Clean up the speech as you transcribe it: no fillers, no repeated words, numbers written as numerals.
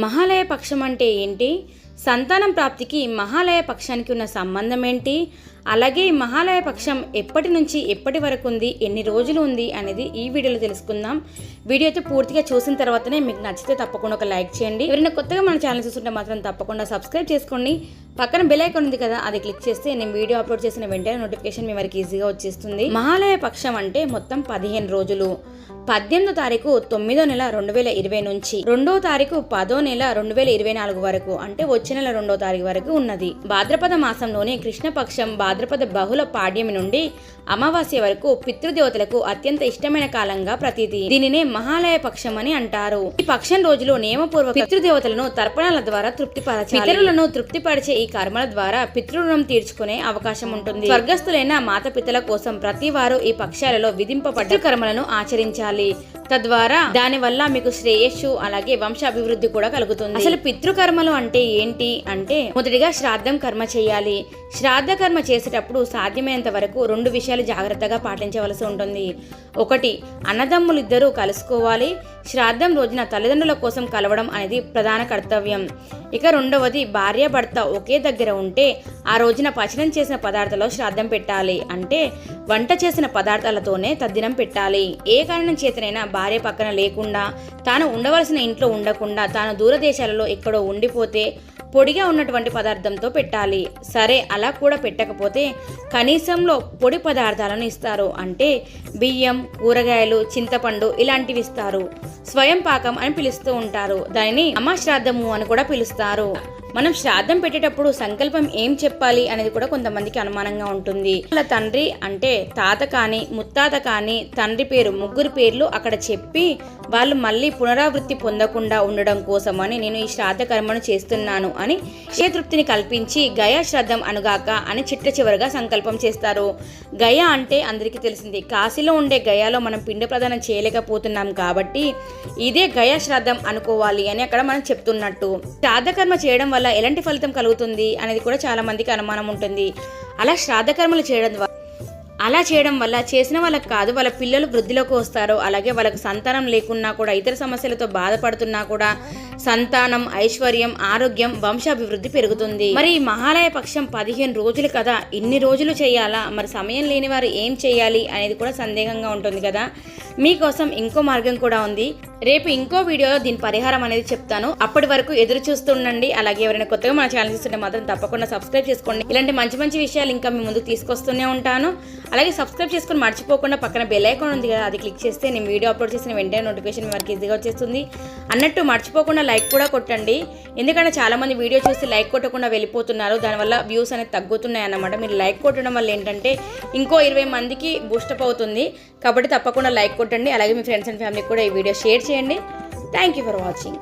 మహాలయ పక్షం అంటే ఏంటి? సంతానం ప్రాప్తికి మహాలయ పక్షానికి ఉన్న సంబంధం ఏంటి? అలాగే మహాలయ పక్షం ఎప్పటి నుంచి ఎప్పటి వరకు ఉంది, ఎన్ని రోజులు ఉంది అనేది ఈ వీడియోలో తెలుసుకుందాం. వీడియో అయితే పూర్తిగా చూసిన తర్వాతనే మీకు నచ్చితే తప్పకుండా ఒక లైక్ చేయండి. ఎవరైనా కొత్తగా మన ఛానల్ చూస్తుంటే మాత్రం తప్పకుండా సబ్స్క్రైబ్ చేసుకోండి. పక్కన బెల్ ఐకాన్ ఉంది కదా, అది క్లిక్ చేస్తే నేను వీడియో అప్లోడ్ చేసిన వెంటనే నోటిఫికేషన్ మీ వరకు ఈజీగా వచ్చేస్తుంది. మహాలయ పక్షం అంటే మొత్తం 15 రోజులు. 18వ తారీఖు 9వ నెల 2020 నుంచి 2వ తారీఖు 10వ నెల 2024 వరకు, అంటే వచ్చే నెల 2వ తారీఖు వరకు ఉన్నది. భాద్రపద మాసంలోని కృష్ణపక్షం భాద్రపద బహుళ పాడ్యమి నుండి అమావాస్య వరకు పితృదేవతలకు అత్యంత ఇష్టమైన కాలంగా ప్రతీతి. దీనినే మహాలయ పక్షం అని అంటారు. ఈ పక్షం రోజులో నియమపూర్వక పితృదేవతలను తర్పణాల ద్వారా తృప్తిపరచాలి. పితరులను తృప్తిపరిచే ఈ కర్మల ద్వారా పితృరుణం తీర్చుకునే అవకాశం ఉంటుంది. స్వర్గస్థులైన మాతపితల కోసం ప్రతి వారు ఈ పక్షాలలో విధింపబడ్డ కర్మలను ఆచరించాలి. తద్వారా దాని వల్ల మీకు శ్రేయస్సు అలాగే వంశాభివృద్ధి కూడా కలుగుతుంది. అసలు పితృకర్మలు అంటే ఏంటి అంటే, మొదటిగా శ్రాద్ధం కర్మ చేయాలి. శ్రాద్ధ కర్మ చేసేటప్పుడు సాధ్యమైనంత వరకు 2 విషయాలు జాగ్రత్తగా పాటించవలసి ఉంటుంది. 1, అన్నదమ్ములిద్దరూ కలుసుకోవాలి. శ్రాద్ధం రోజున తల్లిదండ్రుల కోసం కలవడం అనేది ప్రధాన కర్తవ్యం. ఇక 2వది, భార్యాభర్త ఒకే దగ్గర ఉంటే ఆ రోజున పచనం చేసిన పదార్థాలలో శ్రాద్ధం పెట్టాలి. అంటే వంట చేసిన పదార్థాలతోనే తద్దినం పెట్టాలి. ఏ కారణం చేతనైనా భార్య పక్కన లేకుండా, తాను ఉండవలసిన ఇంట్లో ఉండకుండా, తాను దూరదేశాలలో ఎక్కడో ఉండిపోతే పొడిగా ఉన్నటువంటి పదార్థంతో పెట్టాలి. సరే, అలా కూడా పెట్టకపోతే కనీసంలో పొడి పదార్థాలను ఇస్తారు. అంటే బియ్యం, కూరగాయలు, చింతపండు ఇలాంటివి ఇస్తారు. స్వయం పాకం అని పిలుస్తూ ఉంటారు. దానిని అమాశ్రాద్ధము అని కూడా పిలుస్తారు. మనం శ్రాద్ధం పెట్టేటప్పుడు సంకల్పం ఏం చెప్పాలి అనేది కూడా కొంతమందికి అనుమానంగా ఉంటుంది. వాళ్ళ తండ్రి అంటే తాత కానీ ముత్తాత కానీ తండ్రి పేరు, 3 పేర్లు అక్కడ చెప్పి వాళ్ళు మళ్ళీ పునరావృత్తి పొందకుండా ఉండడం కోసమని నేను ఈ శ్రాద్ధ కర్మను చేస్తున్నాను అని తృప్తిని కల్పించి గయా శ్రాద్ధం అనుగాక అని చిట్ట చివరిగా సంకల్పం చేస్తారు. గయా అంటే అందరికీ తెలిసింది. కాశీలో ఉండే గయాలో మనం పిండ ప్రదానం చేయలేకపోతున్నాం కాబట్టి ఇదే గయా శ్రాద్ధం అనుకోవాలి అని అక్కడ మనం చెప్తున్నట్టు. శ్రాద్ధ కర్మ చేయడం వల్ల ఎలాంటి ఫలితం కలుగుతుంది అనేది కూడా చాలా మందికి అనుమానం ఉంటుంది. అలా శ్రాద్ధ కర్మలు చేయడం వల్ల చేసిన వాళ్ళకి కాదు, వాళ్ళ పిల్లలు వృద్ధిలోకి వస్తారు. అలాగే వాళ్ళకి సంతానం లేకున్నా కూడా, ఇతర సమస్యలతో బాధపడుతున్నా కూడా సంతానం, ఐశ్వర్యం, ఆరోగ్యం, వంశాభివృద్ధి పెరుగుతుంది. మరి ఈ మహాలయ పక్షం 15 రోజులు కదా, ఇన్ని రోజులు చేయాలా? మరి సమయం లేని వారు ఏం చేయాలి అనేది కూడా సందేహంగా ఉంటుంది కదా. మీకోసం ఇంకో మార్గం కూడా ఉంది. రేపు ఇంకో వీడియోలో దీని పరిహారం అనేది చెప్తాను. అప్పటి వరకు ఎదురు చూస్తుండండి. అలాగే ఎవరైనా కొత్తగా మన ఛానల్ చూస్తుంటే మాత్రం తప్పకుండా సబ్స్క్రైబ్ చేసుకోండి. ఇలాంటి మంచి మంచి విషయాలు ఇంకా మీ ముందుకు తీసుకొస్తూనే ఉంటాను. అలాగే సబ్స్క్రైబ్ చేసుకొని మర్చిపోకుండా పక్కన బెల్ ఐకాన్ ఉంది కదా, అది క్లిక్ చేస్తే నేను వీడియో అప్లోడ్ చేసిన వెంటనే నోటిఫికేషన్ వరకు ఈజీగా వచ్చేస్తుంది. అన్నట్టు మర్చిపోకుండా లైక్ కూడా కొట్టండి. ఎందుకంటే చాలామంది వీడియో చూసి లైక్ కొట్టకుండా వెళ్ళిపోతున్నారు. దానివల్ల వ్యూస్ అనేది తగ్గుతున్నాయి అన్నమాట. మీరు లైక్ కొట్టడం వల్ల ఏంటంటే ఇంకో 20 మందికి బూస్టప్ అవుతుంది. కాబట్టి తప్పకుండా లైక్ కొట్టండి. అలాగే మీ ఫ్రెండ్స్ అండ్ ఫ్యామిలీకి కూడా ఈ వీడియో షేర్ చేయండి. Thank you for watching.